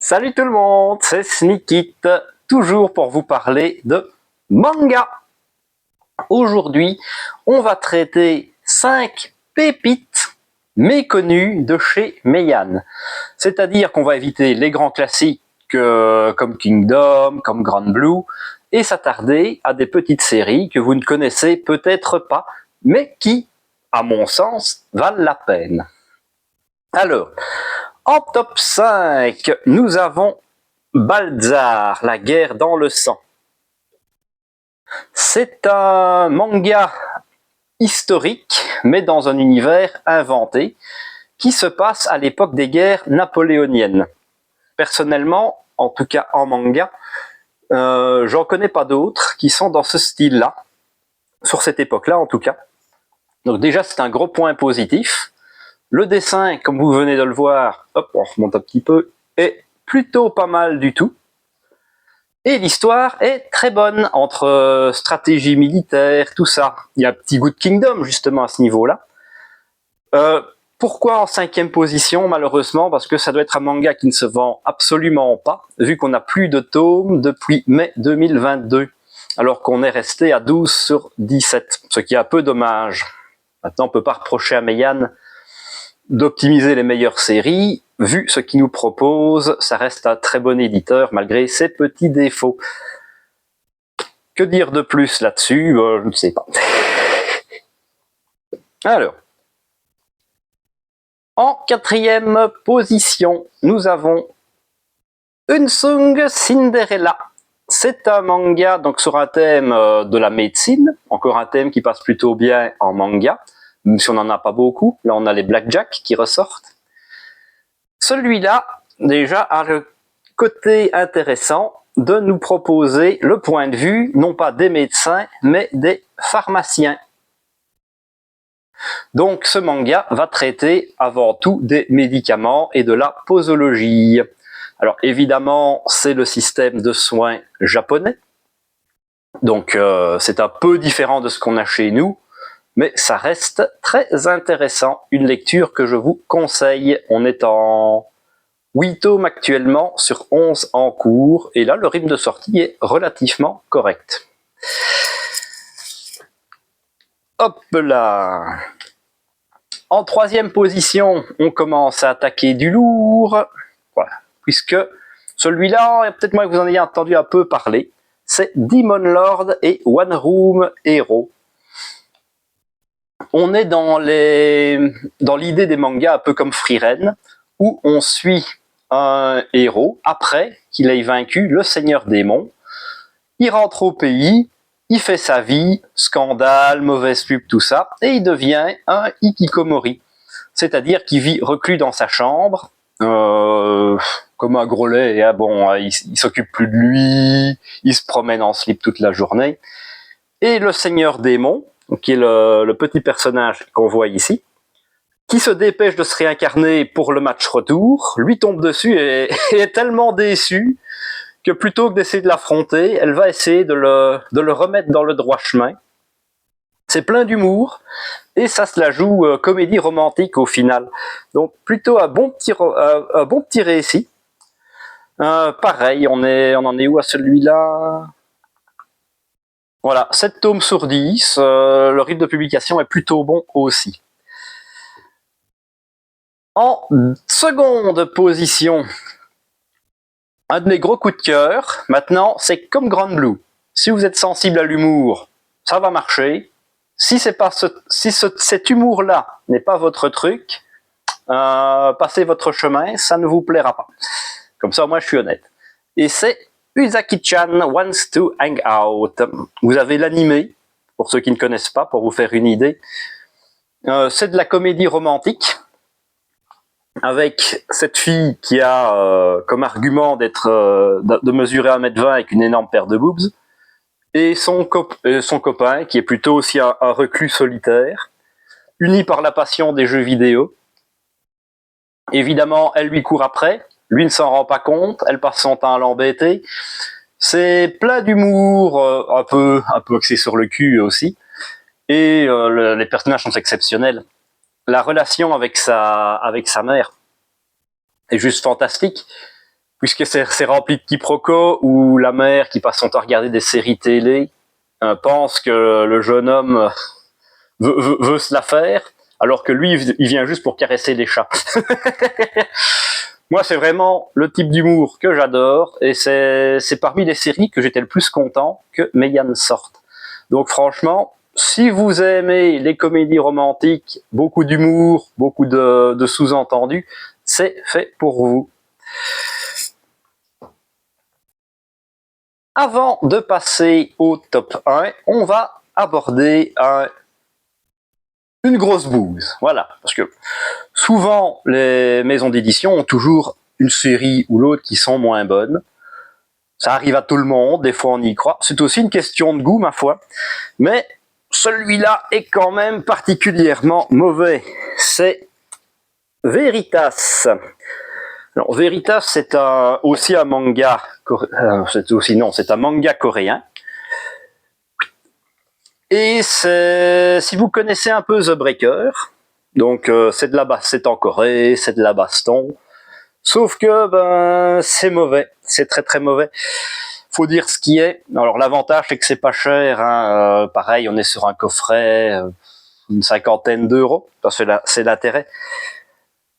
Salut tout le monde, c'est Sneakit, toujours pour vous parler de manga. Aujourd'hui, on va traiter 5 pépites méconnues de chez Meian. C'est-à-dire qu'on va éviter les grands classiques comme Kingdom, comme Grand Blue, et s'attarder à des petites séries que vous ne connaissez peut-être pas, mais qui, à mon sens, valent la peine. Alors, en top 5, nous avons Baltzar, la guerre dans le sang. C'est un manga historique, mais dans un univers inventé, qui se passe à l'époque des guerres napoléoniennes. Personnellement, en tout cas en manga, j'en connais pas d'autres qui sont dans ce style-là, sur cette époque-là en tout cas. Donc déjà, c'est un gros point positif. Le dessin, comme vous venez de le voir, hop, on remonte un petit peu, est plutôt pas mal du tout. Et l'histoire est très bonne, entre stratégie militaire, tout ça. Il y a un petit goût de Kingdom, justement, à ce niveau-là. Pourquoi en 5e position, malheureusement? Parce que ça doit être un manga qui ne se vend absolument pas, vu qu'on n'a plus de tomes depuis mai 2022, alors qu'on est resté à 12 sur 17, ce qui est un peu dommage. Maintenant, on ne peut pas reprocher à Meian d'optimiser les meilleures séries. Vu ce qu'il nous propose, ça reste un très bon éditeur malgré ses petits défauts. Que dire de plus là-dessus? Je ne sais pas. Alors, en 4e position, nous avons Unsung Cinderella. C'est un manga donc sur un thème de la médecine, encore un thème qui passe plutôt bien en manga, même si on n'en a pas beaucoup. Là, on a les Blackjack qui ressortent. Celui-là, déjà, a le côté intéressant de nous proposer le point de vue, non pas des médecins, mais des pharmaciens. Donc ce manga va traiter avant tout des médicaments et de la posologie. Alors évidemment, c'est le système de soins japonais. Donc c'est un peu différent de ce qu'on a chez nous, mais ça reste très intéressant. Une lecture que je vous conseille. On est en 8 tomes actuellement sur 11 en cours, et là le rythme de sortie est relativement correct. Hop là. En 3e position, on commence à attaquer du lourd, voilà, puisque celui-là, peut-être moi que vous en ayez entendu un peu parler, c'est Demon Lord et One Room Hero. On est dans l'idée des mangas un peu comme Frieren, où on suit un héros après qu'il ait vaincu le seigneur démon. Il rentre au pays, il fait sa vie, scandale, mauvaise pub, tout ça, et il devient un hikikomori. C'est-à-dire qu'il vit reclus dans sa chambre, comme un gros lait, hein, bon, il s'occupe plus de lui, il se promène en slip toute la journée. Et le seigneur démon, qui est le petit personnage qu'on voit ici, qui se dépêche de se réincarner pour le match retour, lui tombe dessus et est tellement déçu que plutôt que d'essayer de l'affronter, elle va essayer de le remettre dans le droit chemin. C'est plein d'humour, et ça se la joue comédie romantique au final. Donc plutôt un bon petit récit. Pareil, on en est où à celui-là? Voilà, 7 tomes sur 10, le rythme de publication est plutôt bon aussi. En seconde position, un de mes gros coups de cœur, maintenant, c'est comme Grand Blue. Si vous êtes sensible à l'humour, ça va marcher. Si cet humour-là n'est pas votre truc, passez votre chemin, ça ne vous plaira pas. Comme ça, moi, je suis honnête. Et c'est Uzaki-chan Wants to Hang Out. Vous avez l'animé, pour ceux qui ne connaissent pas, pour vous faire une idée. C'est de la comédie romantique, avec cette fille qui a comme argument de mesurer 1m20 avec une énorme paire de boobs, et son copain, qui est plutôt aussi un reclus solitaire, uni par la passion des jeux vidéo. Évidemment, elle lui court après, lui ne s'en rend pas compte, elle passe son temps à l'embêter. C'est plein d'humour, un peu axé sur le cul aussi, et les personnages sont exceptionnels. La relation avec sa mère est juste fantastique. puisque c'est rempli de quiproquos, où la mère qui passe son temps à regarder des séries télé pense que le jeune homme veut se la faire, alors que lui, il vient juste pour caresser les chats. Moi, c'est vraiment le type d'humour que j'adore, et c'est parmi les séries que j'étais le plus content que Meian sorte. Donc franchement, si vous aimez les comédies romantiques, beaucoup d'humour, beaucoup de sous-entendus, c'est fait pour vous. Avant de passer au top 1, on va aborder une grosse bouse. Voilà, parce que souvent, les maisons d'édition ont toujours une série ou l'autre qui sont moins bonnes. Ça arrive à tout le monde, des fois on y croit. C'est aussi une question de goût, ma foi. Mais celui-là est quand même particulièrement mauvais. C'est Veritas. Alors, Veritas, c'est aussi un manga. C'est un manga coréen. Et si vous connaissez un peu The Breaker, donc c'est en Corée, c'est de la baston. Sauf que c'est mauvais, c'est très très mauvais. Faut dire ce qui est. Alors l'avantage c'est que c'est pas cher. Hein. Pareil, on est sur un coffret, une 50aine d'euros. C'est l'intérêt.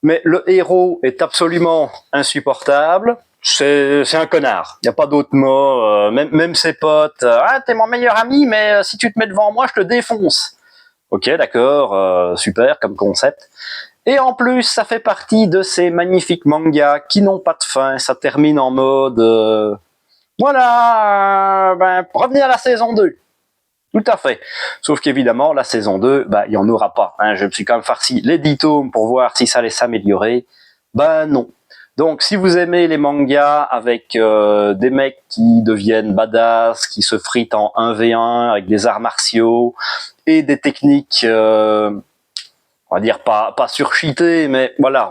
Mais le héros est absolument insupportable. C'est un connard. Il n'y a pas d'autre mot. Même ses potes. Ah, t'es mon meilleur ami, mais si tu te mets devant moi, je te défonce. Ok, d'accord, super comme concept. Et en plus, ça fait partie de ces magnifiques mangas qui n'ont pas de fin. Ça termine en mode... voilà, revenez à la saison 2. Tout à fait. Sauf qu'évidemment, la saison 2, il n'y en aura pas. Hein. Je me suis quand même farci les 10 tomes pour voir si ça allait s'améliorer. Non. Donc, si vous aimez les mangas avec des mecs qui deviennent badass, qui se fritent en 1v1 avec des arts martiaux et des techniques, on va dire pas surcheatées, mais voilà,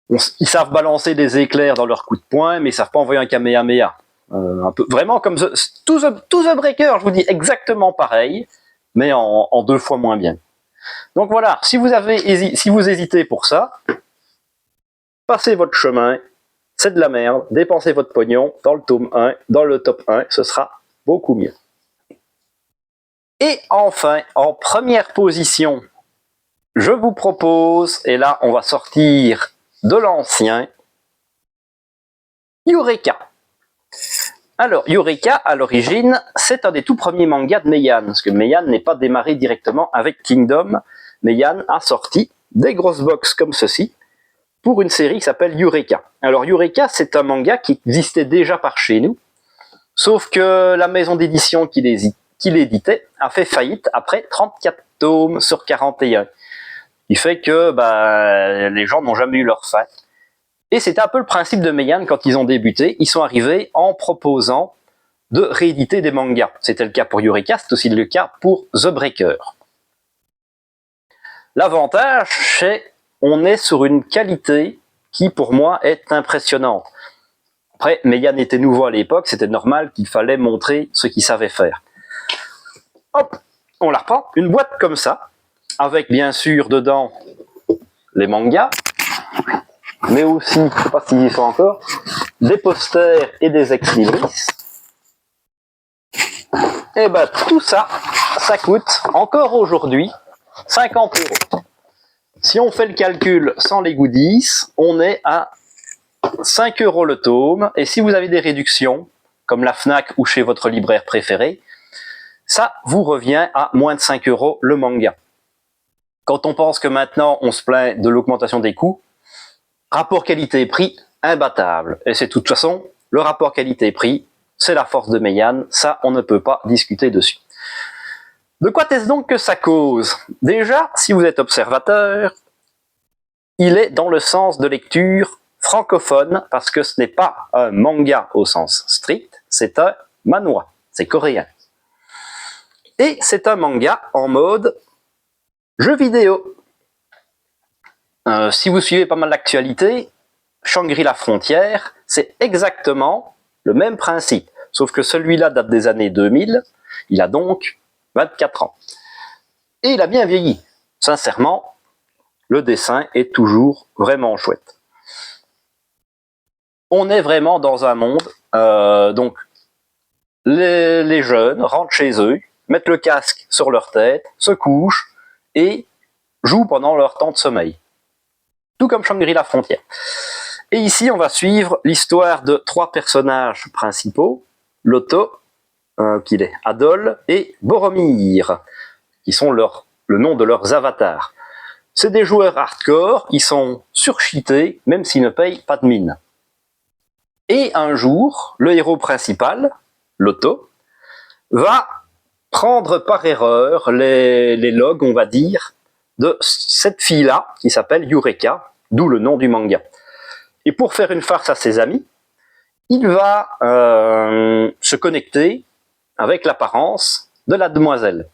ils savent balancer des éclairs dans leurs coups de poing, mais ils savent pas envoyer un kamehameha. Un peu, vraiment comme The Breaker, je vous dis exactement pareil, mais en 2 fois moins bien. Donc voilà, si vous hésitez pour ça, passez votre chemin, c'est de la merde, dépensez votre pognon dans le tome 1, dans le top 1, ce sera beaucoup mieux. Et enfin, en première position, je vous propose, et là on va sortir de l'ancien, Eureka. Alors, Eureka, à l'origine, c'est un des tout premiers mangas de Meian, parce que Meian n'est pas démarré directement avec Kingdom. Meian a sorti des grosses box comme ceci pour une série qui s'appelle Eureka. Alors, Eureka, c'est un manga qui existait déjà par chez nous, sauf que la maison d'édition qui l'éditait a fait faillite après 34 tomes sur 41. Il fait que les gens n'ont jamais eu leur fin. Et c'était un peu le principe de Meian quand ils ont débuté. Ils sont arrivés en proposant de rééditer des mangas. C'était le cas pour Eureka, c'est aussi le cas pour The Breaker. L'avantage, c'est qu'on est sur une qualité qui, pour moi, est impressionnante. Après, Meian était nouveau à l'époque, c'était normal qu'il fallait montrer ce qu'il savait faire. Hop, on la reprend, une boîte comme ça, avec bien sûr dedans les mangas, mais aussi, je ne sais pas s'ils y sont encore, des posters et des ex-libris. Et tout ça, ça coûte encore aujourd'hui 50 €. Si on fait le calcul sans les goodies, on est à 5 € le tome. Et si vous avez des réductions, comme la Fnac ou chez votre libraire préféré, ça vous revient à moins de 5 € le manga. Quand on pense que maintenant on se plaint de l'augmentation des coûts, rapport qualité-prix imbattable. Et c'est de toute façon, le rapport qualité-prix, c'est la force de Meian, ça on ne peut pas discuter dessus. De quoi est-ce donc que ça cause? Déjà, si vous êtes observateur, il est dans le sens de lecture francophone, parce que ce n'est pas un manga au sens strict, c'est un manhwa, c'est coréen. Et c'est un manga en mode jeu vidéo. Si vous suivez pas mal l'actualité, Shangri-La Frontière, c'est exactement le même principe, sauf que celui-là date des années 2000, il a donc 24 ans. Et il a bien vieilli. Sincèrement, le dessin est toujours vraiment chouette. on est vraiment dans un monde, donc les jeunes rentrent chez eux, mettent le casque sur leur tête, se couchent et jouent pendant leur temps de sommeil. Tout comme Shangri-La Frontière. Et ici, on va suivre l'histoire de 3 personnages principaux, Loto, qu'il est Adol, et Boromir, qui sont le nom de leurs avatars. C'est des joueurs hardcore, ils sont surcheatés, même s'ils ne payent pas de mine. Et un jour, le héros principal, Loto, va prendre par erreur les logs, on va dire, de cette fille-là, qui s'appelle Eureka, d'où le nom du manga. Et pour faire une farce à ses amis, il va se connecter avec l'apparence de la demoiselle.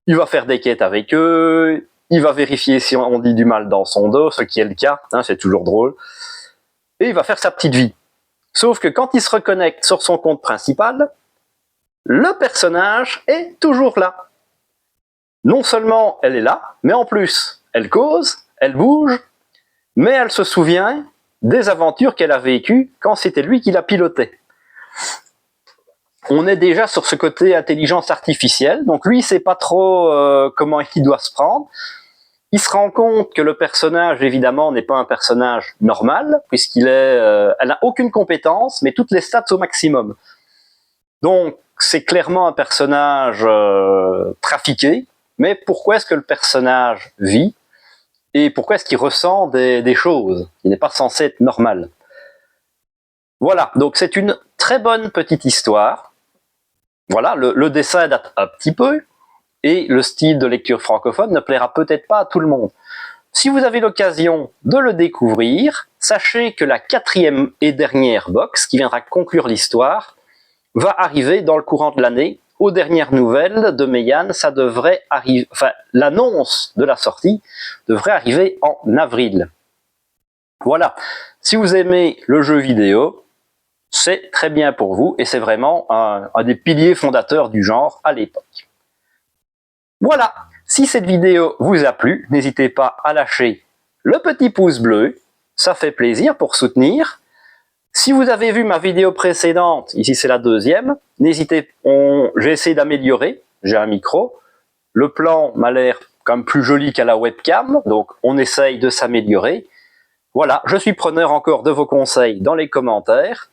Il va faire des quêtes avec eux, il va vérifier si on dit du mal dans son dos, ce qui est le cas, hein, c'est toujours drôle, et il va faire sa petite vie. Sauf que quand il se reconnecte sur son compte principal, le personnage est toujours là. Non seulement elle est là, mais en plus, elle cause, elle bouge, mais elle se souvient des aventures qu'elle a vécues quand c'était lui qui la pilotait. On est déjà sur ce côté intelligence artificielle, donc lui il sait pas trop comment il doit se prendre. Il se rend compte que le personnage évidemment n'est pas un personnage normal, puisqu'il est, elle n'a aucune compétence, mais toutes les stats au maximum. Donc c'est clairement un personnage trafiqué, mais pourquoi est-ce que le personnage vit et pourquoi est-ce qu'il ressent des choses? Il n'est pas censé être normal. Voilà, donc c'est une très bonne petite histoire. Voilà, le dessin date un petit peu, et le style de lecture francophone ne plaira peut-être pas à tout le monde. Si vous avez l'occasion de le découvrir, sachez que la 4e et dernière box, qui viendra conclure l'histoire, va arriver dans le courant de l'année. Aux dernières nouvelles de Meian, ça devrait arriver, enfin, l'annonce de la sortie devrait arriver en avril. Voilà. Si vous aimez le jeu vidéo, c'est très bien pour vous et c'est vraiment un des piliers fondateurs du genre à l'époque. Voilà. Si cette vidéo vous a plu, n'hésitez pas à lâcher le petit pouce bleu. Ça fait plaisir pour soutenir. Si vous avez vu ma vidéo précédente, ici c'est la 2e, n'hésitez, j'ai essayé d'améliorer, j'ai un micro, le plan m'a l'air quand même plus joli qu'à la webcam, donc on essaye de s'améliorer. Voilà, je suis preneur encore de vos conseils dans les commentaires.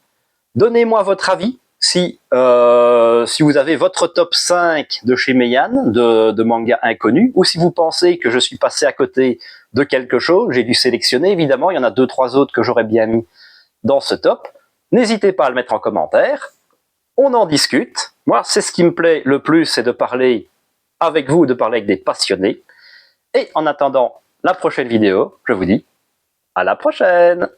Donnez-moi votre avis, si vous avez votre top 5 de chez Meian, de mangas inconnus, ou si vous pensez que je suis passé à côté de quelque chose, j'ai dû sélectionner, évidemment, il y en a 2-3 autres que j'aurais bien mis dans ce top, n'hésitez pas à le mettre en commentaire, on en discute. Moi, c'est ce qui me plaît le plus, c'est de parler avec vous, de parler avec des passionnés. Et en attendant la prochaine vidéo, je vous dis à la prochaine!